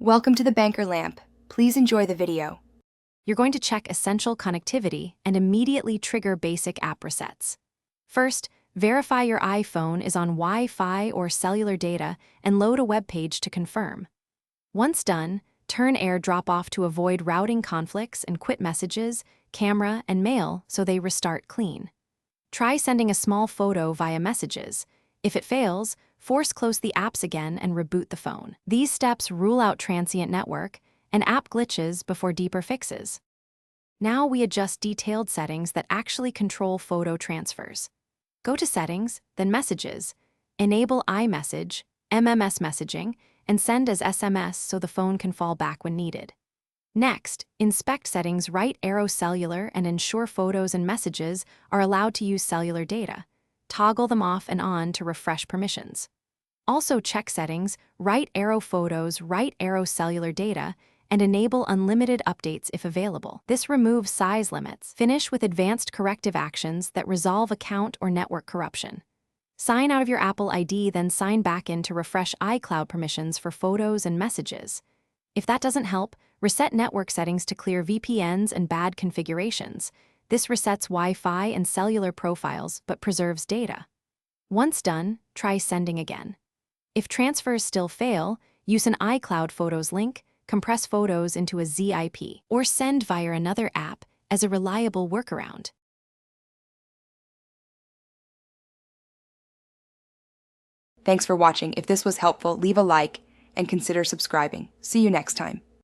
Welcome to the Banker Lamp. Please enjoy the video. You're going to check essential connectivity and immediately trigger basic app resets. First, verify your iPhone is on Wi-Fi or cellular data and load a web page to confirm. Once done, turn AirDrop off to avoid routing conflicts and quit messages, camera, and mail so they restart clean. Try sending a small photo via messages. If it fails, force close the apps again and reboot the phone. These steps rule out transient network and app glitches before deeper fixes. Now we adjust detailed settings that actually control photo transfers. Go to Settings, then Messages, enable iMessage, MMS messaging, and send as SMS so the phone can fall back when needed. Next, inspect settings, right arrow cellular, and ensure photos and messages are allowed to use cellular data. Toggle them off and on to refresh permissions. Also check settings, right arrow photos, right arrow cellular data, and enable unlimited updates if available. This removes size limits. Finish with advanced corrective actions that resolve account or network corruption. Sign out of your Apple ID, then sign back in to refresh iCloud permissions for photos and messages. If that doesn't help, reset network settings to clear VPNs and bad configurations. This resets Wi-Fi and cellular profiles but preserves data. Once done, try sending again. If transfers still fail, use an iCloud Photos link, compress photos into a zip, or send via another app as a reliable workaround. Thanks for watching. If this was helpful, leave a like and consider subscribing. See you next time.